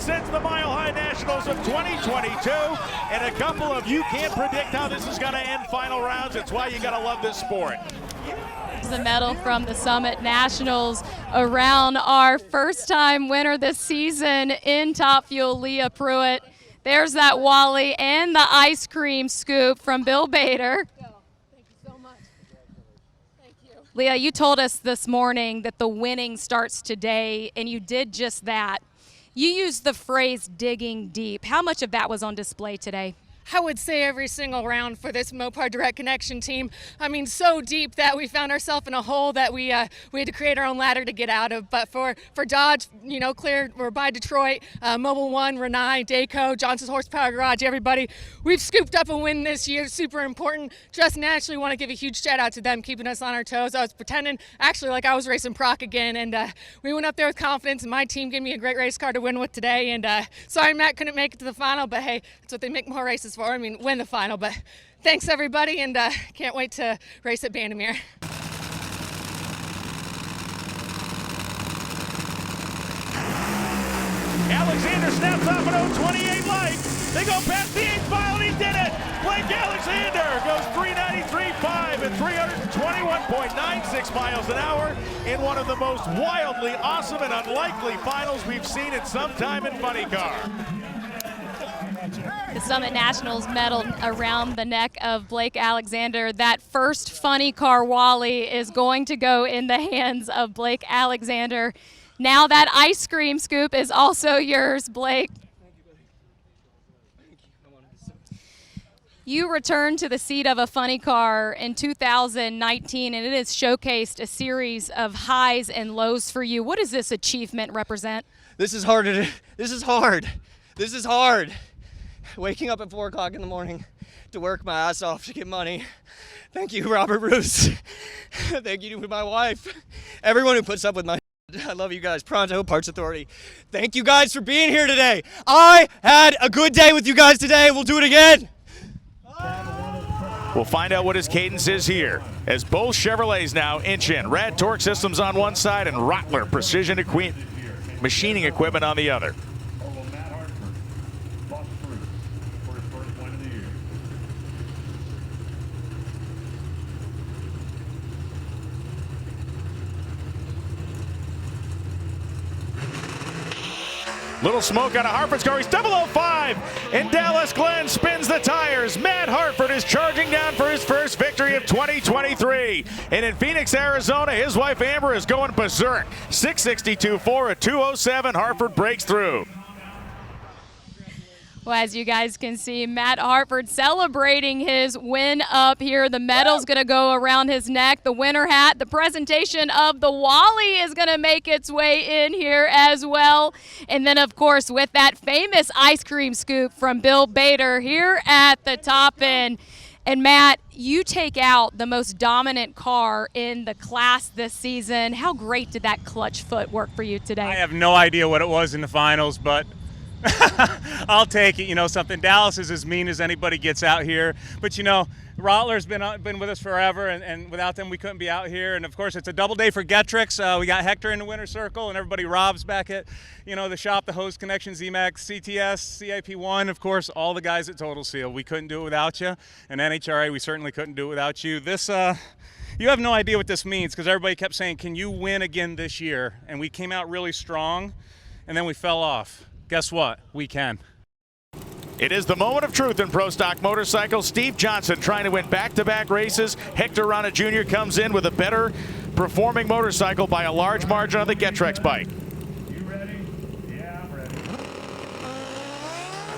since the Mile High Nationals of 2022, and a couple of you can't predict how this is going to end final rounds. It's why you got to love this sport. The medal from the Summit Nationals around our first-time winner this season in Top Fuel, Leah Pruett. There's that Wally and the ice cream scoop from Bill Bader. Thank you so much. Thank you. Leah, you told us this morning that the winning starts today, and you did just that. You used the phrase digging deep. How much of that was on display today? I would say every single round for this Mopar Direct Connection team. I mean, so deep that we found ourselves in a hole that we had to create our own ladder to get out of. But for Dodge, you know, clear, we're by Detroit, Mobile One, Renai, Dayco, Johnson's Horsepower Garage, everybody. We've scooped up a win this year, super important. Just naturally want to give a huge shout out to them, keeping us on our toes. I was pretending actually like I was racing Proc again, and we went up there with confidence, and my team gave me a great race car to win with today. And sorry Matt couldn't make it to the final, but hey, that's what they make more races for. I mean, win the final, but thanks everybody, and can't wait to race at Bandamere. Alexander snaps off an 028 light. They go past the 8th mile, and he did it. Blake Alexander goes 393.5 and 321.96 miles an hour in one of the most wildly awesome and unlikely finals we've seen in some time in funny car. The Summit Nationals medal around the neck of Blake Alexander. That first funny car Wally is going to go in the hands of Blake Alexander. Now that ice cream scoop is also yours, Blake. You returned to the seat of a funny car in 2019, and it has showcased a series of highs and lows for you. What does this achievement represent? This is hard. This is hard. This is hard. Waking up at 4 o'clock in the morning to work my ass off to get money. Thank you, Robert Bruce. Thank you to my wife. Everyone who puts up with my I love you guys. Pronto Parts Authority. Thank you guys for being here today. I had a good day with you guys today. We'll do it again. We'll find out what his cadence is here, as both Chevrolets now inch in. Rad Torque Systems on one side and Rottler Precision Machining Equipment on the other. Little smoke out of Hartford's car. He's 005, and Dallas Glenn spins the tires. Matt Hartford is charging down for his first victory of 2023. And in Phoenix, Arizona, his wife Amber is going berserk. 662.4 at 207. Hartford breaks through. Well, as you guys can see, Matt Hartford celebrating his win up here. The medal's going to go around his neck. The winner hat, the presentation of the Wally is going to make its way in here as well. And then, of course, with that famous ice cream scoop from Bill Bader here at the top end. And Matt, you take out the most dominant car in the class this season. How great did that clutch foot work for you today? I have no idea what it was in the finals, but I'll take it. You know something, Dallas is as mean as anybody gets out here. But you know, Rottler's been with us forever, and without them we couldn't be out here. And of course, it's a double day for Getrix. We got Hector in the winner's circle, and everybody Rob's back at the shop, the Hose Connection, ZMAX, CTS, CIP1. Of course, all the guys at Total Seal. We couldn't do it without you, and NHRA we certainly couldn't do it without you. This. You have no idea what this means, because everybody kept saying, "Can you win again this year?" And we came out really strong, and then we fell off. Guess what? We can. It is the moment of truth in Pro Stock Motorcycles. Steve Johnson trying to win back-to-back races. Hector Arana Jr. comes in with a better performing motorcycle by a large margin on the Getrix bike. You ready? Yeah, I'm ready.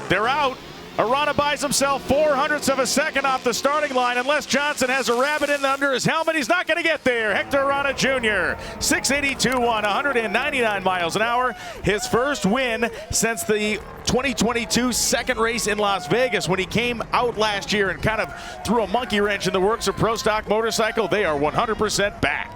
They're out. Arana buys himself 0.04 of a second off the starting line. Unless Johnson has a rabbit in under his helmet, he's not going to get there. Hector Arana Jr., 682.1, 199 miles an hour. His first win since the 2022 second race in Las Vegas, when he came out last year and kind of threw a monkey wrench in the works of Pro Stock Motorcycle. They are 100% back.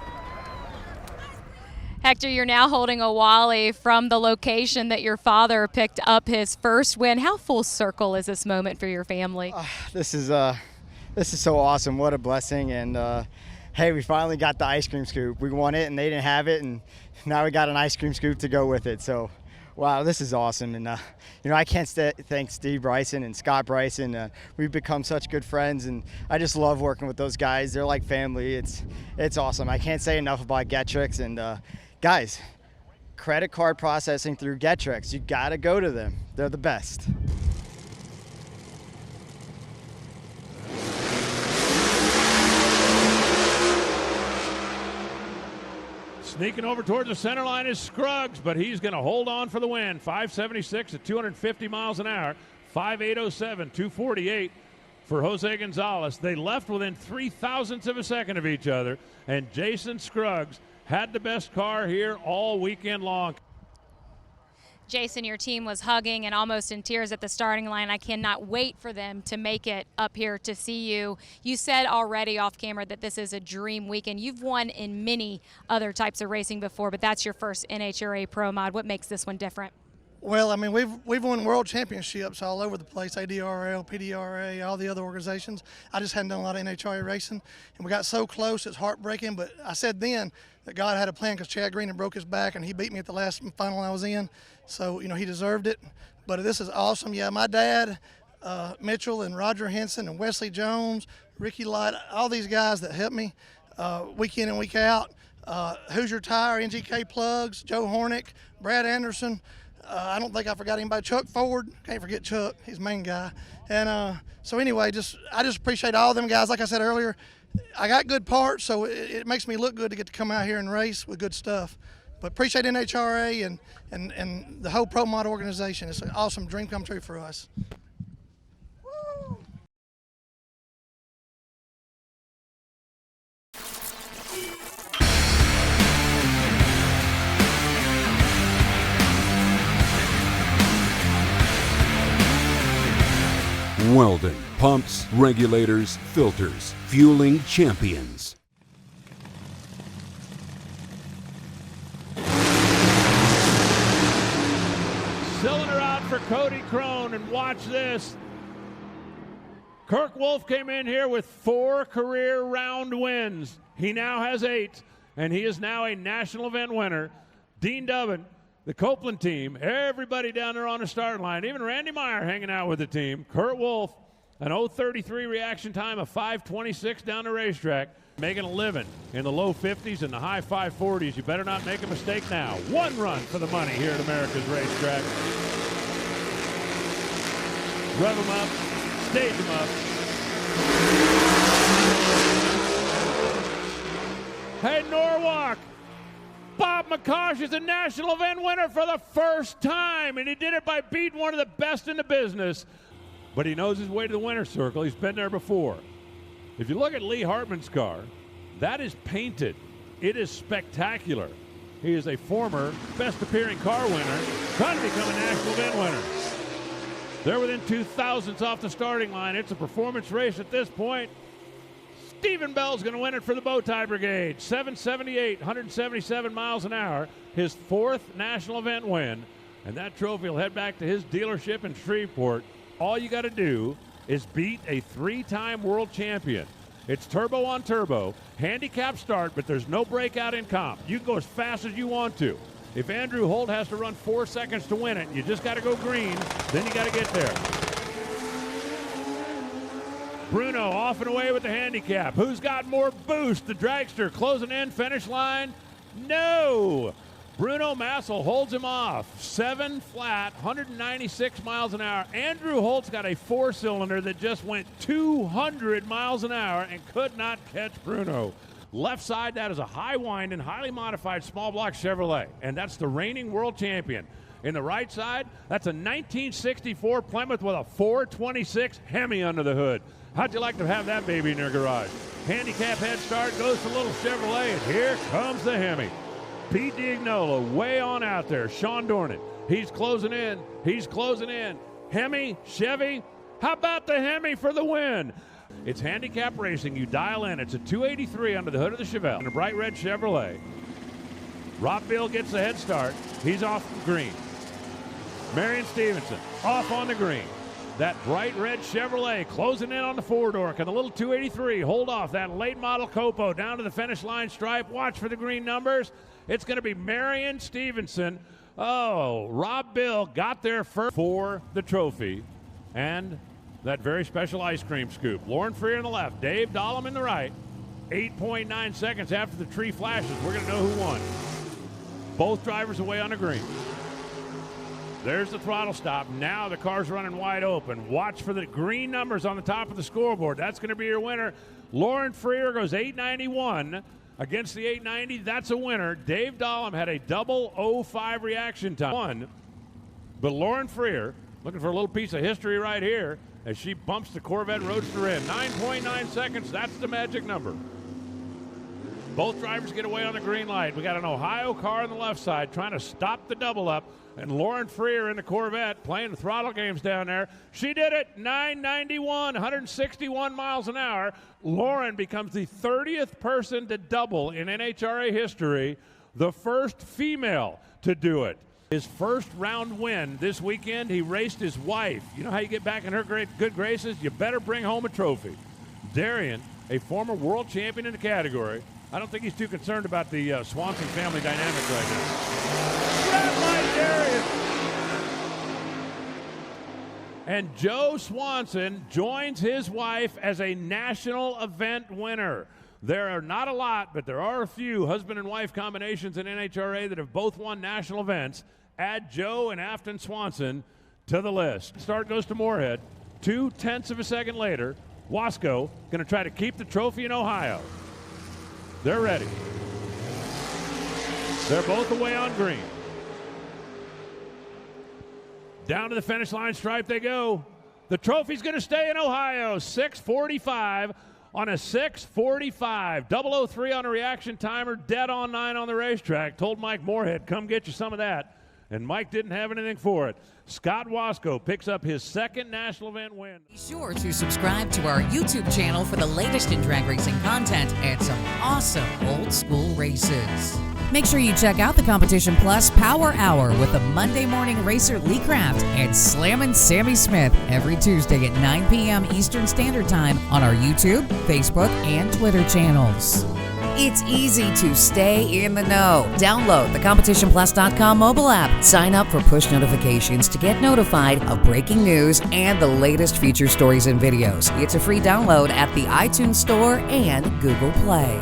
Hector, you're now holding a Wally from the location that your father picked up his first win. How full circle is this moment for your family? This is so awesome. What a blessing. And hey, we finally got the ice cream scoop. We won it and they didn't have it, and now we got an ice cream scoop to go with it. So Wow, this is awesome. And, I can't thank Steve Bryson and Scott Bryson. We've become such good friends, and I just love working with those guys. They're like family. It's awesome. I can't say enough about Getrix. And, guys, credit card processing through Getrix, you got to go to them. They're the best. Sneaking over towards the center line is Scruggs, but he's going to hold on for the win. 576 at 250 miles an hour. 5807, 248 for Jose Gonzalez. They left within 0.03 of a second of each other, and Jason Scruggs had the best car here all weekend long. Jason, your team was hugging and almost in tears at the starting line. I cannot wait for them to make it up here to see you. You said already off camera that this is a dream weekend. You've won in many other types of racing before, but that's your first NHRA Pro Mod. What makes this one different? Well, I mean, we've won world championships all over the place, ADRL, PDRA, all the other organizations. I just hadn't done a lot of NHRA racing, and we got so close, it's heartbreaking. But I said then that God had a plan because Chad Green had broke his back, and he beat me at the last final I was in. So, he deserved it. But this is awesome. Yeah, my dad, Mitchell, and Roger Henson, and Wesley Jones, Ricky Light, all these guys that helped me week in and week out. Hoosier Tire, NGK Plugs, Joe Hornick, Brad Anderson. I don't think I forgot anybody. Chuck Ford, can't forget Chuck, he's the main guy. And so anyway, I just appreciate all them guys. Like I said earlier, I got good parts, so it makes me look good to get to come out here and race with good stuff. But appreciate NHRA and the whole Pro Mod organization. It's an awesome dream come true for us. Weldon, pumps, regulators, filters, fueling champions. Cylinder out for Cody Crone, and watch this. Kirk Wolf came in here with 4 career round wins. He now has 8, and he is now a national event winner. Dean Dubbin, the Copeland team, everybody down there on the start line, even Randy Meyer hanging out with the team. Kurt Wolf, an 0.33 reaction time, a 5.26 down the racetrack, making a living in the low 50s and the high 540s. You better not make a mistake now. 1 run for the money here at America's Racetrack. Rev them up, stage them up. Hey, Norwalk. Bob McCosh is a national event winner for the first time, and he did it by beating one of the best in the business. But he knows his way to the winner's circle. He's been there before. If you look at Lee Hartman's car, that is painted. It is spectacular. He is a former best appearing car winner, trying to become a national event winner. They're within 0.02 off the starting line. It's a performance race at this point. Stephen Bell's going to win it for the Bowtie Brigade. 778, 177 miles an hour. His 4th national event win. And that trophy will head back to his dealership in Shreveport. All you got to do is beat a 3-time world champion. It's turbo on turbo, handicap start, but there's no breakout in comp. You can go as fast as you want to. If Andrew Holt has to run 4 seconds to win it, you just got to go green, then you got to get there. Bruno off and away with the handicap. Who's got more boost? The dragster closing in, finish line. No! Bruno Massel holds him off. 7 flat, 196 miles an hour. Andrew Holt's got a 4-cylinder that just went 200 miles an hour and could not catch Bruno. Left side, that is a high wind and highly modified small block Chevrolet, and that's the reigning world champion. In the right side, that's a 1964 Plymouth with a 426 Hemi under the hood. How'd you like to have that baby in your garage? Handicap head start goes to little Chevrolet, and here comes the Hemi. Pete D'Ignola way on out there. Sean Dornan, he's closing in. He's closing in. Hemi, Chevy, how about the Hemi for the win? It's handicap racing. You dial in. It's a 283 under the hood of the Chevelle and a bright red Chevrolet. Rob Bill gets the head start. He's off the green. Marion Stevenson off on the green. That bright red Chevrolet closing in on the 4-door. Can the little 283 hold off that late model Copo down to the finish line stripe? Watch for the green numbers. It's going to be Marion Stevenson Oh, Rob Bill got there first for the trophy and that very special ice cream scoop. Lauren Freer on the left, Dave Dahlem in the right. 8.9 seconds after the tree flashes, we're going to know who won. Both drivers away on the green. There's the throttle stop. Now the car's running wide open. Watch for the green numbers on the top of the scoreboard. That's going to be your winner. Lauren Freer goes 891 against the 890. That's a winner. Dave Dahlem had a double 05 reaction time. But Lauren Freer, looking for a little piece of history right here as she bumps the Corvette Roadster in. 9.9 seconds, that's the magic number. Both drivers get away on the green light. We got an Ohio car on the left side trying to stop the double up, and Lauren Freer in the Corvette playing the throttle games down there. She did it, 991, 161 miles an hour. Lauren becomes the 30th person to double in NHRA history, the first female to do it. His first round win this weekend, he raced his wife. You know how you get back in her good graces? You better bring home a trophy. Darian, a former world champion in the category. I don't think he's too concerned about the Swanson family dynamic right now. Red light, Darian! And Joe Swanson joins his wife as a national event winner. There are not a lot, but there are a few husband and wife combinations in NHRA that have both won national events. Add Joe and Afton Swanson to the list. Start goes to Moorhead. 0.2 of a second later, Wasco going to try to keep the trophy in Ohio. They're ready. They're both away on green. Down to the finish line stripe they go. The trophy's going to stay in Ohio. 6:45 on a 6:45. 003 on a reaction timer. Dead on 9 on the racetrack. Told Mike Moorhead, come get you some of that. And Mike didn't have anything for it. Scott Wasco picks up his second national event win. Be sure to subscribe to our YouTube channel for the latest in drag racing content and some awesome old school races. Make sure you check out the Competition Plus Power Hour with the Monday morning racer Lee Kraft and Slammin' Sammy Smith every Tuesday at 9 p.m. Eastern Standard Time on our YouTube, Facebook, and Twitter channels. It's easy to stay in the know. Download the CompetitionPlus.com mobile app. Sign up for push notifications to get notified of breaking news and the latest feature stories and videos. It's a free download at the iTunes Store and Google Play.